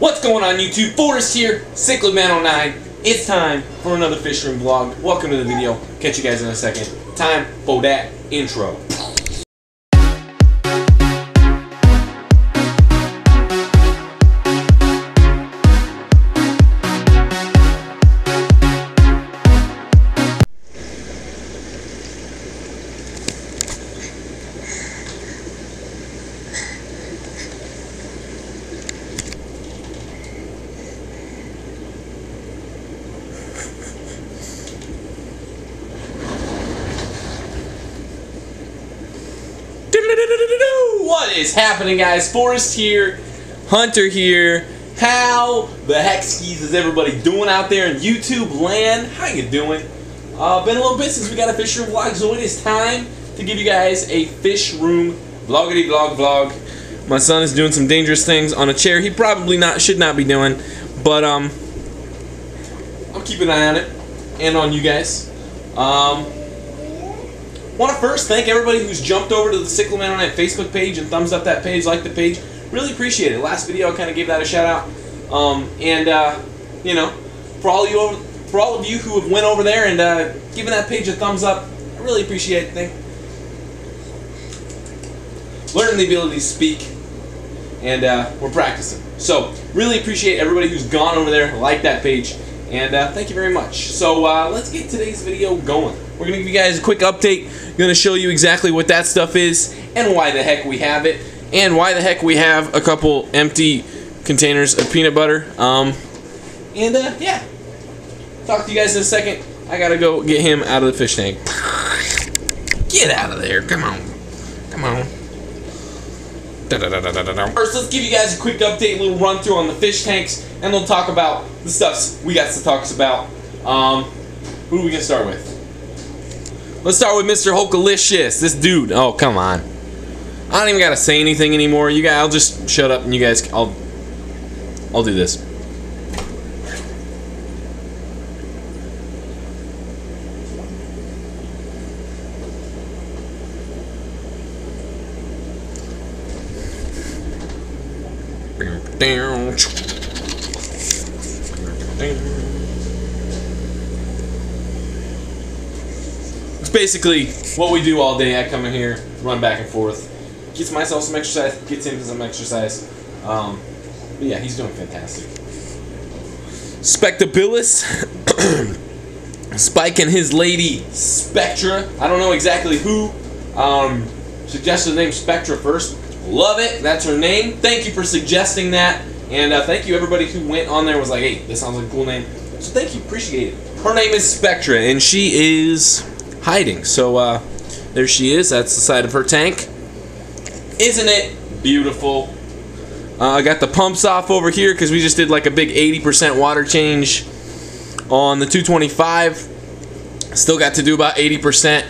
What's going on YouTube? Forrest here, CyclicMan09. It's time for another fish room vlog. Welcome to the video. Catch you guys in a second. Time for that intro. What is happening, guys? Forrest here, Hunter here. How the heck skis is everybody doing out there in YouTube land? How you doing? Been a little bit since we got a fish room vlog, so it is time to give you guys a fish room vloggity vlog. My son is doing some dangerous things on a chair he probably should not be doing, but I'll keep an eye on it and on you guys. Want to first thank everybody who's jumped over to the CyclicMan09 Facebook page and thumbs up that page, like the page. Really appreciate it. Last video I kind of gave that a shout out. You know, for all of you who have went over there and given that page a thumbs up, I really appreciate it. Learning the ability to speak, and we're practicing. So really appreciate everybody who's gone over there, like that page, and thank you very much. So let's get today's video going. We're going to give you guys a quick update. Going to show you exactly what that stuff is and why the heck we have it, and why the heck we have a couple empty containers of peanut butter. Yeah, talk to you guys in a second. I gotta go get him out of the fish tank. Get out of there! Come on, come on. First, let's give you guys a quick update, a little run through on the fish tanks, and we'll talk about the stuffs we got to talk about. Who are we gonna start with? Let's start with Mr. Hulkalicious. This dude. Oh, come on. I don't even gotta say anything anymore. You guys, I'll just shut up and you guys. I'll do this. Basically what we do all day. I come in here, run back and forth, gets myself some exercise, gets him some exercise. But yeah, he's doing fantastic. Spectabilis, Spike and his lady Spectra. I don't know exactly who suggested the name Spectra first. Love it. That's her name. Thank you for suggesting that, and thank you everybody who went on there and was like, hey, this sounds like a cool name. So thank you, appreciate it. Her name is Spectra, and she is hiding. So there she is. That's the side of her tank. Isn't it beautiful? I got the pumps off over here because we just did like a big 80% water change on the 225. Still got to do about 80%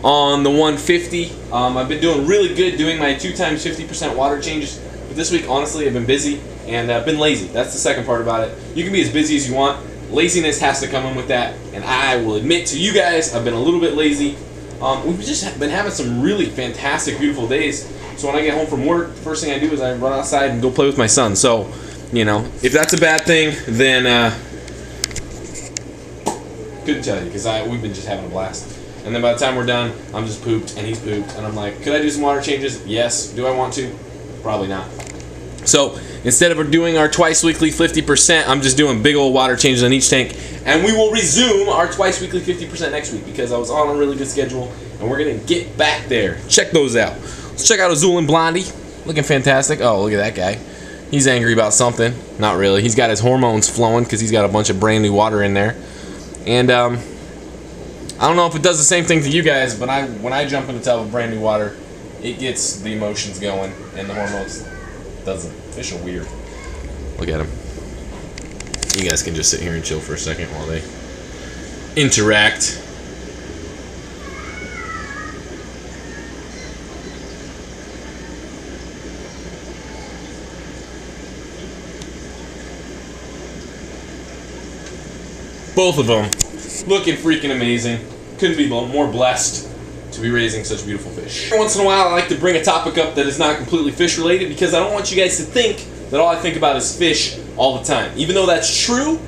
on the 150. I've been doing really good doing my 2 times 50% water changes, but this week honestly I've been busy and I've been lazy. That's the second part about it. You can be as busy as you want. Laziness has to come in with that, and I will admit to you guys, I've been a little bit lazy. We've just been having some really fantastic, beautiful days. So when I get home from work, the first thing I do is I run outside and go play with my son. So, you know, if that's a bad thing, then couldn't tell you, because we've been just having a blast. And then by the time we're done, I'm just pooped and he's pooped, and I'm like, could I do some water changes? Yes. Do I want to? Probably not. So instead of doing our twice weekly 50%, I'm just doing big old water changes on each tank, and we will resume our twice weekly 50% next week because I was on a really good schedule, and we're gonna get back there. Check those out. Let's check out a Dueling blondie, looking fantastic. Oh, look at that guy. He's angry about something. Not really. He's got his hormones flowing because he's got a bunch of brand new water in there, and I don't know if it does the same thing to you guys, but when I jump in a tub of brand new water, it gets the emotions going and the hormones. Doesn't. Fish are weird. Look at him. You guys can just sit here and chill for a second while they interact. Both of them looking freaking amazing. Couldn't be more blessed to be raising such beautiful fish. Every once in a while I like to bring a topic up that is not completely fish related, because I don't want you guys to think that all I think about is fish all the time. Even though that's true,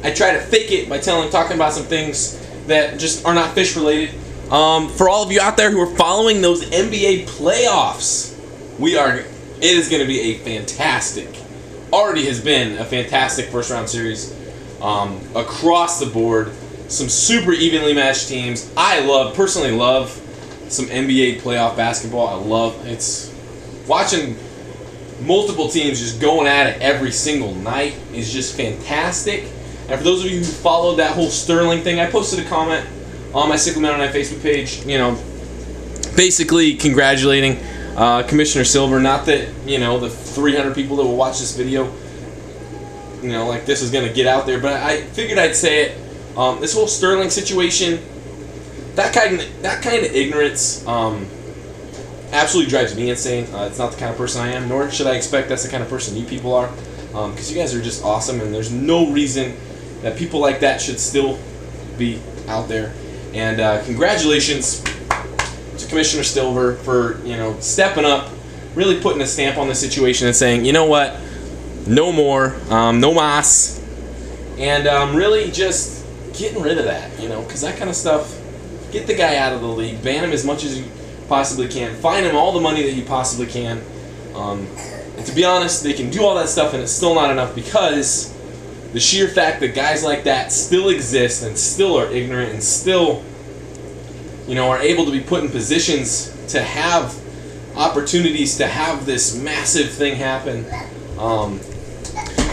I try to fake it by talking about some things that just are not fish related. For all of you out there who are following those NBA playoffs, it is going to be a fantastic, already has been a fantastic first round series across the board. Some super evenly matched teams. I personally love some NBA playoff basketball. It's watching multiple teams just going at it every single night is just fantastic. And for those of you who followed that whole Sterling thing, I posted a comment on my Sickle Man on my Facebook page, basically congratulating Commissioner Silver. Not that, the 300 people that will watch this video, like this is going to get out there, but I figured I'd say it. This whole Sterling situation, that kind of ignorance absolutely drives me insane. It's not the kind of person I am, nor should I expect that's the kind of person you people are, because you guys are just awesome, and there's no reason that people like that should still be out there. And congratulations to Commissioner Silver for stepping up, really putting a stamp on the situation and saying, you know what, no more, no mas, and really just getting rid of that, because that kind of stuff, get the guy out of the league, ban him as much as you possibly can, fine him all the money that you possibly can, and to be honest, they can do all that stuff and it's still not enough, because the sheer fact that guys like that still exist and still are ignorant and still, are able to be put in positions to have opportunities to have this massive thing happen,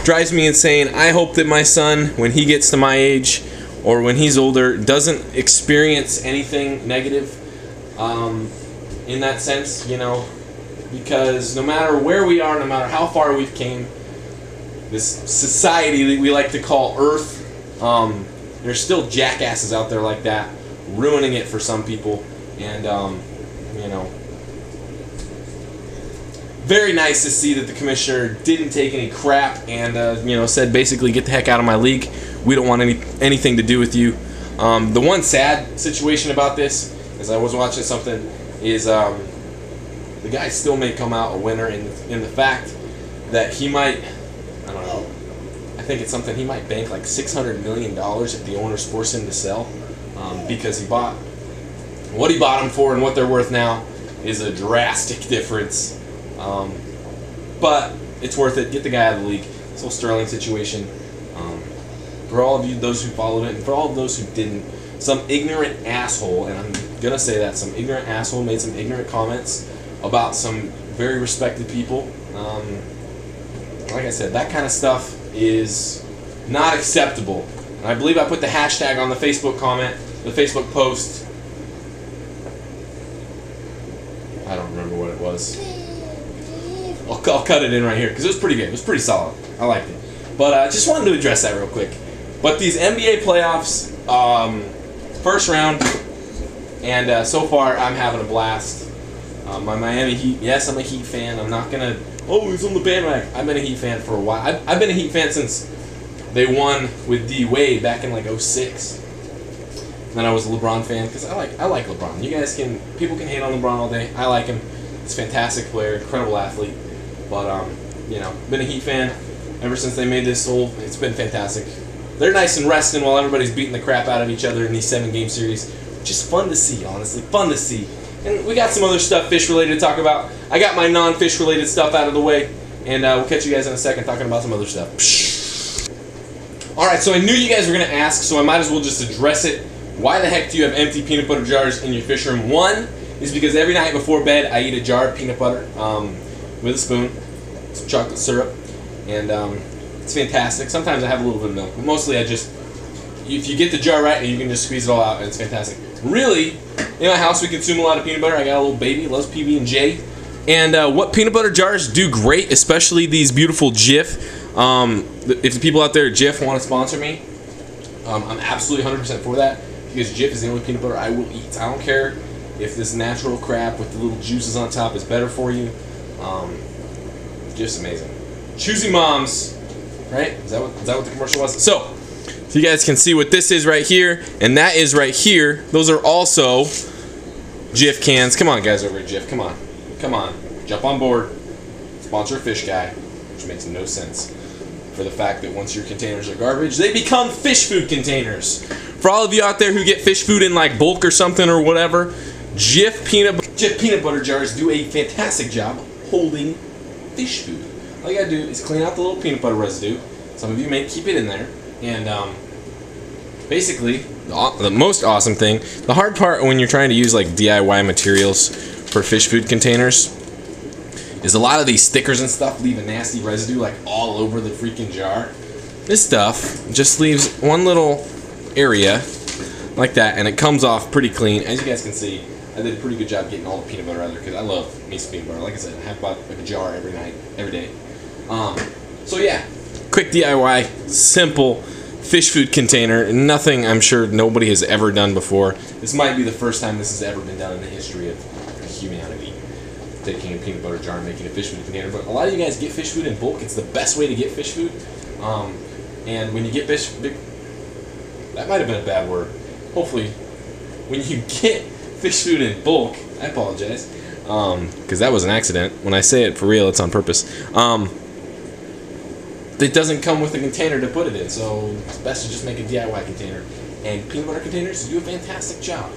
drives me insane. I hope that my son, when he gets to my age or when he's older, doesn't experience anything negative in that sense, because no matter where we are, no matter how far we've came, this society that we like to call Earth, there's still jackasses out there like that, ruining it for some people, and very nice to see that the commissioner didn't take any crap and said basically, get the heck out of my league. We don't want anything to do with you. The one sad situation about this, as I was watching something, is the guy still may come out a winner in the fact that he might, I don't know, I think it's something he might bank like $600 million if the owners force him to sell, because what he bought them for and what they're worth now is a drastic difference. But it's worth it. Get the guy out of the league. This whole Sterling situation. For all of you, those who followed it, and for all of those who didn't, some ignorant asshole, and I'm gonna say that, some ignorant asshole made some ignorant comments about some very respected people. Like I said, that kind of stuff is not acceptable. And I believe I put the hashtag on the Facebook comment, the Facebook post. I don't remember what it was. I'll cut it in right here because it was pretty good. It was pretty solid. I liked it. But I just wanted to address that real quick. But these NBA playoffs, first round, and so far I'm having a blast. My Miami Heat, yes, I'm a Heat fan. I'm not going to, he's on the bandwagon. I've been a Heat fan for a while. I've been a Heat fan since they won with D Wade back in like 06. And then I was a LeBron fan because I like LeBron. People can hate on LeBron all day. I like him. He's a fantastic player, incredible athlete. But, been a Heat fan ever since they made this it's been fantastic. They're nice and resting while everybody's beating the crap out of each other in these 7-game series. Which is fun to see, honestly. Fun to see. And we got some other stuff fish-related to talk about. I got my non-fish-related stuff out of the way. And we'll catch you guys in a second talking about some other stuff. Alright, so I knew you guys were going to ask, so I might as well just address it. Why the heck do you have empty peanut butter jars in your fish room? One is because every night before bed I eat a jar of peanut butter with a spoon, some chocolate syrup, and it's fantastic. Sometimes I have a little bit of milk, but mostly if you get the jar right, you can just squeeze it all out, and it's fantastic. Really, in my house we consume a lot of peanut butter. I got a little baby, loves PB&J. And what peanut butter jars do great, especially these beautiful Jif. If the people out there at Jif want to sponsor me, I'm absolutely 100% for that, because Jif is the only peanut butter I will eat. I don't care if this natural crap with the little juices on top is better for you. Just amazing. Choosy moms, right? Is that what the commercial was? So you guys can see what this is right here, and that is right here. Those are also Jif cans. Come on, guys over at Jif. Come on. Jump on board. Sponsor a fish guy, which makes no sense. for the fact that once your containers are garbage, they become fish food containers. For all of you out there who get fish food in like bulk or something or whatever, Jif peanut butter jars do a fantastic job holding fish food. All you gotta do is clean out the little peanut butter residue. Some of you may keep it in there, and basically, the most awesome thing, the hard part when you're trying to use like DIY materials for fish food containers is a lot of these stickers and stuff leave a nasty residue like all over the freaking jar. This stuff just leaves one little area like that, and it comes off pretty clean. As you guys can see, I did a pretty good job getting all the peanut butter out of there because I love me some peanut butter. Like I said, I have about like a jar every night, every day. So yeah, quick DIY, simple fish food container. Nothing I'm sure nobody has ever done before. This might be the first time this has ever been done in the history of humanity. Taking a peanut butter jar and making a fish food container. But a lot of you guys get fish food in bulk. It's the best way to get fish food. And when you get fish, that might have been a bad word. Hopefully, when you get fish food in bulk, I apologize, because that was an accident. When I say it for real, it's on purpose. It doesn't come with a container to put it in, so it's best to just make a DIY container. And peanut butter containers do a fantastic job.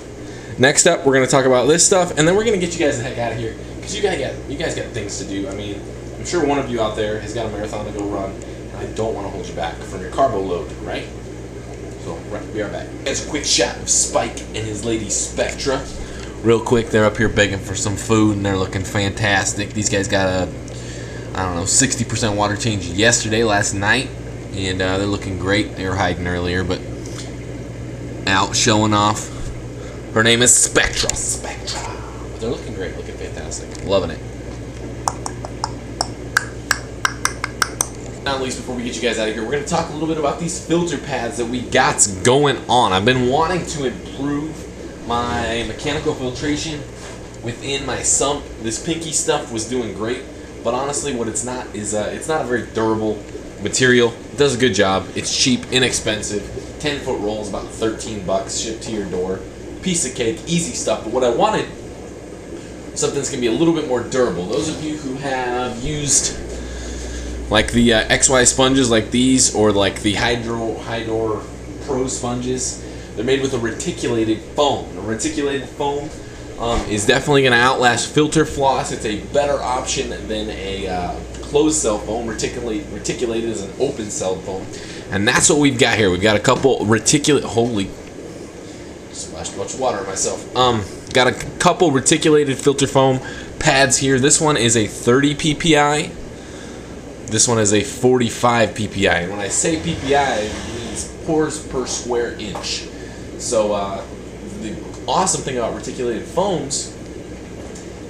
Next up, we're going to talk about this stuff, and then we're going to get you guys the heck out of here, because you guys got things to do. I mean, I'm sure one of you out there has got a marathon to go run, and I don't want to hold you back from your carbo load, right? So, we are back. Here's a quick shot of Spike and his lady Spectra. Real quick, they're up here begging for some food, and they're looking fantastic. These guys got a, I don't know, 60% water change last night, and they're looking great. They were hiding earlier, but out showing off. Her name is Spectra. But they're looking great, looking fantastic. Loving it. Not least, before we get you guys out of here, we're going to talk a little bit about these filter pads that we got going on. I've been wanting to improve my mechanical filtration within my sump. This pinky stuff was doing great, but honestly what it's not is it's not a very durable material. It does a good job. It's cheap, inexpensive. 10-foot roll is about 13 bucks shipped to your door. Piece of cake, easy stuff. But what I wanted, something that's going to be a little bit more durable. Those of you who have used like the XY sponges like these, or like the Hydor Pro sponges, they're made with a reticulated foam. A reticulated foam is definitely going to outlast filter floss. It's a better option than a closed cell foam. Reticulated is an open cell foam, and that's what we've got here. We've got a couple holy, splashed a bunch of water on myself. Got a couple reticulated filter foam pads here. This one is a 30 ppi. This one is a 45 ppi. And when I say ppi, it means pores per square inch. So the awesome thing about reticulated foams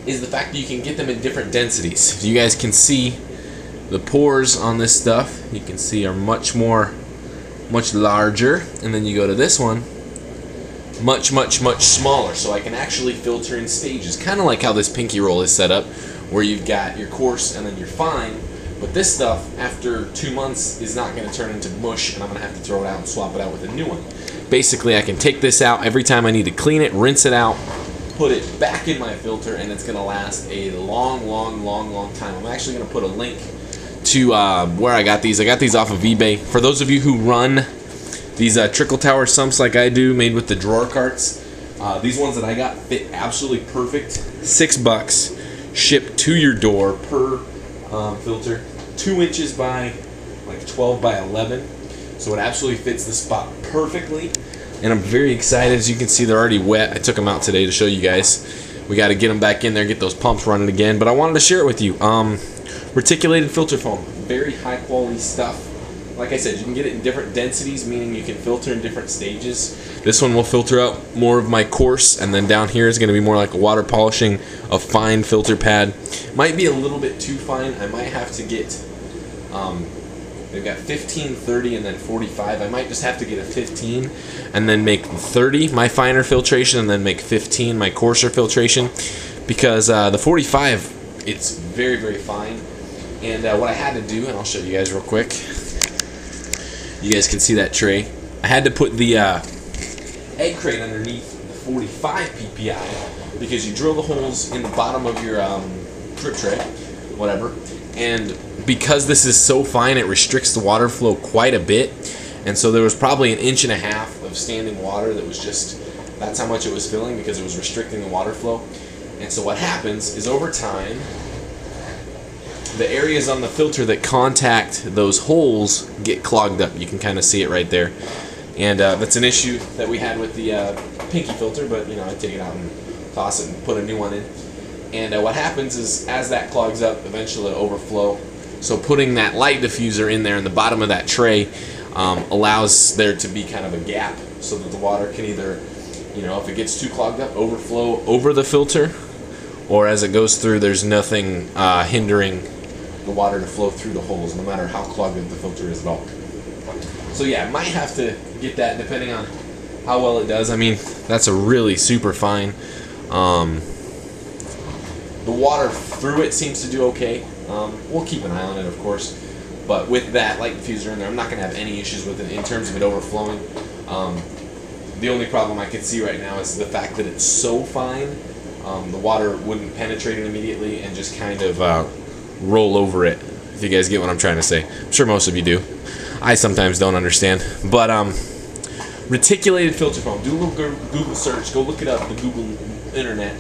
is the fact that you can get them in different densities. You guys can see the pores on this stuff. You can see are much larger, and then you go to this one, much smaller. So I can actually filter in stages, kind of like how this pinky roll is set up, where you've got your coarse and then your fine. But this stuff, after 2 months, is not going to turn into mush, and I'm going to have to throw it out and swap it out with a new one. Basically, I can take this out every time I need to clean it, rinse it out, put it back in my filter, and it's going to last a long time. I'm actually going to put a link to where I got these. I got these off of eBay. For those of you who run these trickle tower sumps like I do, made with the drawer carts, these ones that I got fit absolutely perfect. $6, shipped to your door per filter, 2 inches by like 12 by 11, so it absolutely fits the spot perfectly, and I'm very excited. As you can see, they're already wet. I took them out today to show you guys. We got to get them back in there, get those pumps running again, but I wanted to share it with you. Reticulated filter foam, very high quality stuff. Like I said, you can get it in different densities, meaning you can filter in different stages. This one will filter out more of my coarse, and then down here is going to be more like a water polishing, a fine filter pad. Might be a little bit too fine. I might have to get, they've got 15, 30, and then 45. I might just have to get a 15 and then make 30 my finer filtration, and then make 15 my coarser filtration, because the 45, it's very fine. And what I had to do, and I'll show you guys real quick. You guys can see that tray. I had to put the egg crate underneath the 45 ppi, because you drill the holes in the bottom of your drip tray, whatever, and because this is so fine, it restricts the water flow quite a bit. And so there was probably 1.5 inches of standing water that was just, that's how much it was filling because it was restricting the water flow. And so what happens is over time, the areas on the filter that contact those holes get clogged up. You can kind of see it right there. And that's an issue that we had with the pinky filter, but you know, I take it out and toss it and put a new one in. And what happens is as that clogs up, eventually it'll overflow. So putting that light diffuser in there in the bottom of that tray allows there to be kind of a gap so that the water can either, you know, if it gets too clogged up, overflow over the filter, or as it goes through, there's nothing hindering the water to flow through the holes, no matter how clogged up the filter is at all. So yeah, might have to get that depending on how well it does. I mean, that's a really super fine. The water through it seems to do okay. We'll keep an eye on it, of course. But with that light diffuser in there, I'm not going to have any issues with it in terms of it overflowing. The only problem I can see right now is the fact that it's so fine, the water wouldn't penetrate it immediately and just kind of roll over it, if you guys get what I'm trying to say. I'm sure most of you do. I sometimes don't understand. But reticulated filter foam, do a little Google search, go look it up, the Google internet.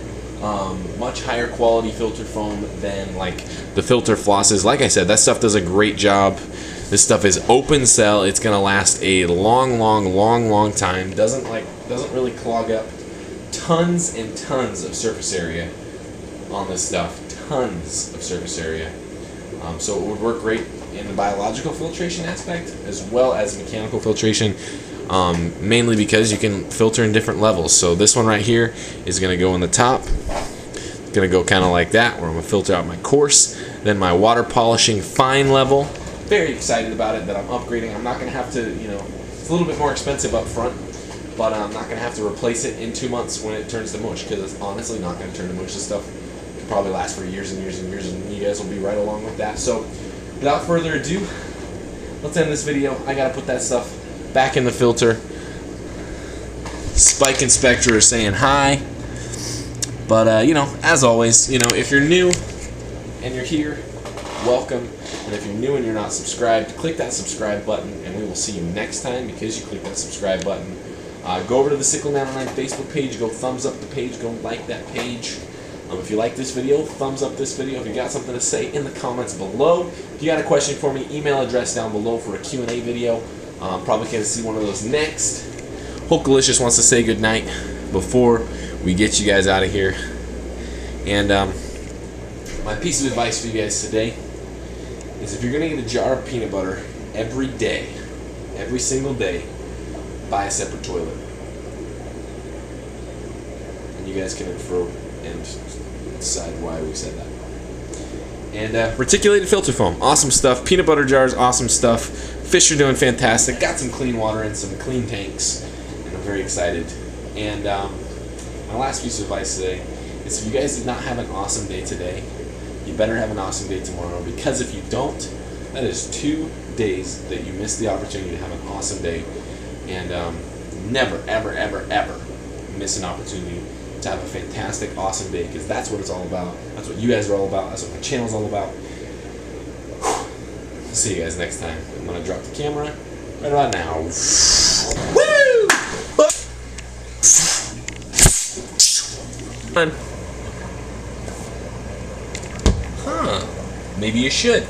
Much higher quality filter foam than like the filter flosses. Like I said, that stuff does a great job. This stuff is open cell. It's gonna last a long time. Doesn't really clog up. Tons and tons of surface area on this stuff. Tons of surface area. So it would work great in the biological filtration aspect as well as mechanical filtration. Mainly because you can filter in different levels. So this one right here is going to go in the top. It's going to go kind of like that, where I'm going to filter out my coarse. Then my water polishing fine level. Very excited about it that I'm upgrading. I'm not going to have to, you know, it's a little bit more expensive up front, but I'm not going to have to replace it in 2 months when it turns to mush, because it's honestly not going to turn to mush. This stuff can probably last for years and years and years, and you guys will be right along with that. So without further ado, let's end this video. I got to put that stuff back in the filter. Spike and Spectra are saying hi. But, you know, as always, you know, if you're new and you're here, welcome. And if you're new and you're not subscribed, click that subscribe button, and we will see you next time because you click that subscribe button. Go over to the Sickle 99 Facebook page, go thumbs up the page, go like that page. If you like this video, thumbs up this video. If you got something to say in the comments below. If you got a question for me, email address down below for a Q&A video. Probably going to see one of those next. Hokalicious wants to say goodnight before we get you guys out of here. And my piece of advice for you guys today is if you're going to get a jar of peanut butter every day, every single day, buy a separate toilet. And you guys can infer and decide why we said that. And reticulated filter foam, awesome stuff. Peanut butter jars, awesome stuff. Fish are doing fantastic. Got some clean water and some clean tanks, and I'm very excited. And my last piece of advice today is if you guys did not have an awesome day today, you better have an awesome day tomorrow, because if you don't, that is 2 days that you missed the opportunity to have an awesome day. And never, ever, ever, ever miss an opportunity to have a fantastic, awesome day, because that's what it's all about. That's what you guys are all about. That's what my channel's all about. See you guys next time. I'm going to drop the camera right about now. Woo! Huh. Maybe you should.